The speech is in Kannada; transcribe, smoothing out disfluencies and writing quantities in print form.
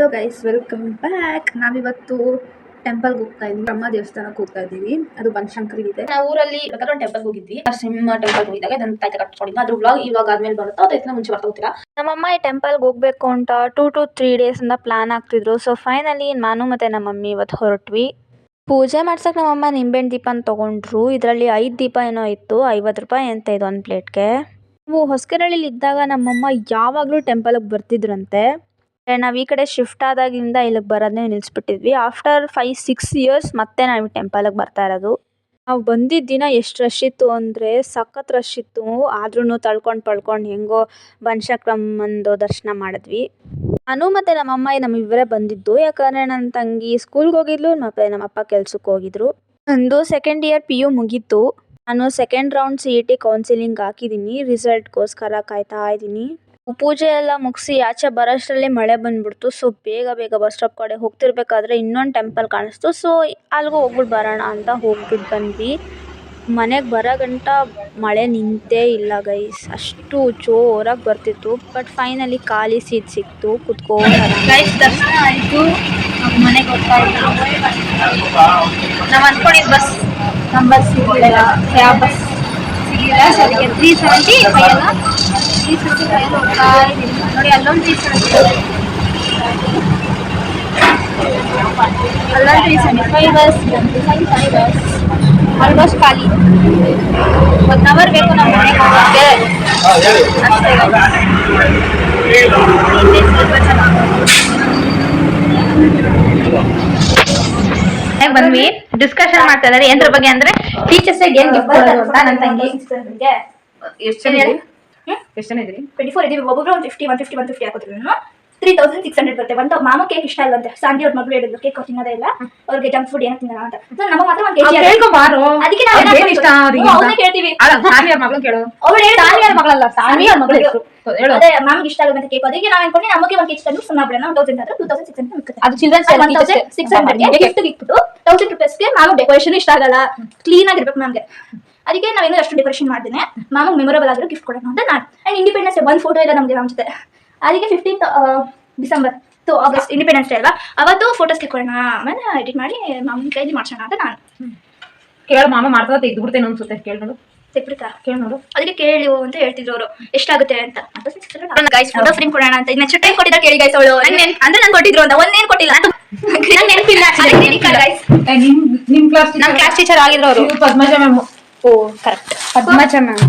Hello guys, welcome back. ನಾವಿವತ್ತು ಟೆಂಪಲ್ಗೆ ಹೋಗ್ತಾ ಇದೀವಿ. ಬ್ರಹ್ಮ ದೇವಸ್ಥಾನಕ್ಕೆ ಹೋಗ್ತಾ ಇದೀವಿ. ಅದು ಬನಶಂಕರಿ ಇದೆ. ನಾವು ಊರಲ್ಲಿ ಟೆಂಪಲ್ಗೆ ಹೋಗಿದ್ವಿ. ಸಿಂಹ ಟೆಂಪಲ್ ಹೋಗಿದ್ದಾಗ ಇದನ್ನ ತಾಯ್ತ ಕಟ್ಕೊಂಡಿದ್ವಿ. ಅದ್ರ ವ್ಲಾಗ್ ಇವಾಗ ಆದ್ಮೇಲೆ ಬರುತ್ತಾ, ಅದಕ್ಕಿಂತ ಮುಂಚೆ ಬರ್ತಾ ಹೋಗ್ತೀರಾ. ನಮ್ಮಮ್ಮ ಈ ಟೆಂಪಲ್ಗೆ ಹೋಗ್ಬೇಕು ಅಂತ 2 to 3 days ಇಂದ ಪ್ಲಾನ್ ಆಗ್ತಿದ್ರು. ಸೊ ಫೈನಲಿ ನಾನು ಮತ್ತೆ ನಮ್ಮ ಮಮ್ಮಿ ಇವತ್ತು ಹೊರಟ್ವಿ. ಪೂಜೆ ಮಾಡ್ಸಕ್ ನಮ್ಮಮ್ಮ ನಿಂಬೆಹಣ್ಣು ದೀಪನ ತಗೊಂಡ್ರು. ಇದರಲ್ಲಿ 5 ದೀಪ ಏನೋ ಇತ್ತು. 50 ರೂಪಾಯಿ ಅಂತ ಇದು ಒಂದು ಪ್ಲೇಟ್ಗೆ. ನಾವು ಹೊಸಕೆರಳಿಲಿ ಇದ್ದಾಗ ನಮ್ಮಮ್ಮ ಯಾವಾಗಲೂ ಟೆಂಪಲ್ಗೆ ಬರ್ತಿದ್ರಂತೆ. ನಾವು ಈ ಕಡೆ ಶಿಫ್ಟ್ ಆದಾಗಿಂದ ಇಲ್ಲಿಗೆ ಬರೋದನ್ನೇ ನಿಲ್ಲಿಸ್ಬಿಟ್ಟಿದ್ವಿ. ಆಫ್ಟರ್ 5-6 years ಮತ್ತೆ ನಾವು ಟೆಂಪಲ್ಗೆ ಬರ್ತಾ ಇರೋದು. ನಾವು ಬಂದಿದ್ದ ದಿನ ಎಷ್ಟು ರಶ್ ಇತ್ತು ಅಂದರೆ ಸಖತ್ ರಶ್ ಇತ್ತು. ಆದ್ರೂ ತಳ್ಕೊಂಡು ಹೆಂಗೋ ಬನಶಂಕರಮ್ಮಂದು ದರ್ಶನ ಮಾಡಿದ್ವಿ. ನಾನು ಮತ್ತು ನಮ್ಮಮ್ಮ ನಮ್ಮಿಬ್ಬರೇ ಬಂದಿದ್ದು. ಯಾಕಂದರೆ ನನ್ನ ತಂಗಿ ಸ್ಕೂಲ್ಗೆ ಹೋಗಿದ್ಲು ಮತ್ತು ನಮ್ಮಪ್ಪ ಕೆಲ್ಸಕ್ಕೆ ಹೋಗಿದ್ರು. ನಂದು 2nd year PU ಮುಗೀತು. ನಾನು 2nd round CET ಕೌನ್ಸಿಲಿಂಗ್ ಹಾಕಿದ್ದೀನಿ. ರಿಸಲ್ಟ್ಗೋಸ್ಕರ ಕಾಯ್ತಾ ಇದ್ದೀನಿ. ಪೂಜೆ ಎಲ್ಲ ಮುಗಿಸಿ ಆಚೆ ಬರೋಷ್ಟರಲ್ಲಿ ಮಳೆ ಬಂದ್ಬಿಡ್ತು. ಸೊ ಬೇಗ ಬಸ್ ಸ್ಟಾಪ್ ಕಡೆ ಹೋಗ್ತಿರ್ಬೇಕಾದ್ರೆ ಇನ್ನೊಂದು ಟೆಂಪಲ್ ಕಾಣಿಸ್ತು. ಸೊ ಅಲ್ಲಿಗೂ ಹೋಗ್ಬಿಟ್ಟು ಬರೋಣ ಅಂತ ಹೋಗ್ಬಿಟ್ಟು ಬಂದ್ವಿ. ಮನೆಗೆ ಬರೋ ಗಂಟ ಮಳೆ ನಿಂತೇ ಇಲ್ಲ ಗೈಸ್, ಅಷ್ಟು ಜೋರಾಗಿ ಬರ್ತಿತ್ತು. ಬಟ್ ಫೈನಲಿ ಖಾಲಿ ಸೀಟ್ ಸಿಕ್ತು, ಗೈಸ್ ದರ್ಶನ ಆಯಿತು. ಮನೆಗೆ ಹೋಗ್ತಾ ಇದ್ದೀವಿ. ನಾವು ಅಂದ್ಕೊಂಡಿದ್ದು ಬಸ್ ನಂಬರ್ ಸಿಗಲಿಲ್ಲ. ಯಾವ ಬಸ್ ಸಿಗಲಿಲ್ಲ. ಸೊ ಅದಕ್ಕೆ 375 ಅಲ್ಲ, 375 ಹೋಗ್ತಾ ಇದ್ದೀನಿ. ನೋಡಿ ಅಲ್ಲೊಂದು 375, ಅಲ್ಲೊಂದು 375 ಬಸ್, 375 ಬಸ್ ಆಲ್ಮೋಸ್ಟ್ ಖಾಲಿ. 1 hour ಬೇಕು ನಮ್ಮ ಮನೆಗೆ ಹೋಗೋಕ್ಕೆ ಅಷ್ಟೇ. ಬಂದ್ವಿ. ಡಿಸ್ಕಷನ್ ಮಾಡ್ತಾ ಇದ್ದಾರೆ ಏನ್ರ ಬಗ್ಗೆ ಅಂದ್ರೆ ಟೀಚರ್ಸ್ ಏನ್ ಗಿಫ್ಟ್ ಕೊಡೋದು ಅಂತ. ನನ್ನ ತಂಗಿ ಎಷ್ಟು ಜನ ಇದ್ರಿ? 24 ಇದೀವಿ. ಒಬ್ಬೊಬ್ರು 150 ಹಾಕೋತೀವಿ. 3600 ಬರುತ್ತೆ. ಒಂದು ಮಾಮ ಕೇಕ್ ಇಷ್ಟ ಇಲ್ವಂತೆ. ಸಾಂಗಿ ಅವ್ರ ಮಗಳು ಹೇಳಿದ್ರು ಕೇಕ್ ತಿನ್ನೋದೇ ಇಲ್ಲ, ಅವ್ರಿಗೆ ಜಂಕ್ ಫುಡ್ ಏನೋ ತಿನ್ನೋಣ ಅಂತ. ನಮ್ಮ ಮಾತ್ರ ಒಂದು ಕೇಕ್ ಅದಕ್ಕೆ ನಾವು ಕೇಳ್ತೀವಿ. ಅದೇ ಮಾಮಿಗೆ ಇಷ್ಟ ಆಗುತ್ತೆ ಕೇಕ್. ಅದಕ್ಕೆ ನಾವು ಅನ್ಕೊಂಡು ನಮಗೆ ಒಂದು ಕೇಕ್ ತಂದು ಸುಮ್ಮನೆ ಬಿಡೋಣ. 2600 ಅದು ಚಿಲ್ಡ್ರನ್ಸ್ 1600 ಗಿಫ್ಟ್ ಇಟ್ಬಿಟ್ಟು 1000 ರೂಪೀಸ್ಗೆ ಮಾಮ ಡೆಕೋರೇಷನ್ ಇಷ್ಟ ಆಗಲ್ಲ, ಕ್ಲೀನ್ ಆಗಿರ್ಬೇಕು ಮ್ಯಾಮ್ಗೆ. ಅದಕ್ಕೆ ನಾವೇನೋ ಅಷ್ಟು ಡೆಕೋರೇಷನ್ ಮಾಡ್ದೇನೆ ಮಾಮಗೆ ಮೆಮೊರೇಬಲ್ ಆಗಿರೋ ಗಿಫ್ಟ್ ಕೊಡೋಣ ಅಂತ ನಾನು. ಆ್ಯಂಡ್ ಇಂಡಿಪೆಂಡೆನ್ಸ್ ಡೇ ಒಂದು ಫೋಟೋ ಇಲ್ಲ ನಮಗೆ ನಮ್ಮ ಜೊತೆ. ಅದಕ್ಕೆ 15th December to August independence day ಅಲ್ವಾ, ಅವತ್ತು ಫೋಟೋಸ್ ತೆಕ್ಕೊಳ್ಳೋಣ, ಆಮೇಲೆ ಎಡಿಟ್ ಮಾಡಿ ಮಾಮನ ಕೈಲಿ ಮಾಡ್ಸೋಣ ಅಂತ ನಾನು. ಕೇಳು ಮಾಮ ಮಾಡ್ತಾ ತೆಗೆದುಬಿಡ್ತೇನೆ ಅನ್ಸುತ್ತೆ. ಕೇಳಿ ನೋಡು, ತೆಗ್ಬಿಡ್ತಾ ಕೇಳಿ ನೋಡು. ಅದಕ್ಕೆ ಕೇಳಿ ಅಂತ ಹೇಳ್ತಿದ್ರು ಅವರು ಎಷ್ಟಾಗುತ್ತೆ ಅಂತ. ಗೈಸ್ ಫೋಟೋ ಫ್ರೇಮ್ ಕೊಡೋಣ ಅಂತ ನೆಕ್ಸ್ಟ್ ಟೈಮ್ ಕೊಟ್ಟಿದ್ರೆ ಕೇಳಿ ಗೈಸ್. ಅವಳು ಅಂದ್ರೆ ನಾನು ಕೊಟ್ಟಿದ್ರು ಅಂತ ಒಂದೇನು ಕೊಟ್ಟಿಲ್ಲ, ನೆನಪಿಲ್ಲ. ನಿಮ್ ಕ್ಲಾಸ್ ನಮ್ಮ ಕ್ಲಾಸ್ ಟೀಚರ್ ಆಗಿದ್ರು ಅವರು, ಪದ್ಮಜ ಮ್ಯಾಮ್. ಓ ಕರೆಕ್ಟ್, ಪದ್ಮಜ ಮ್ಯಾಮ್.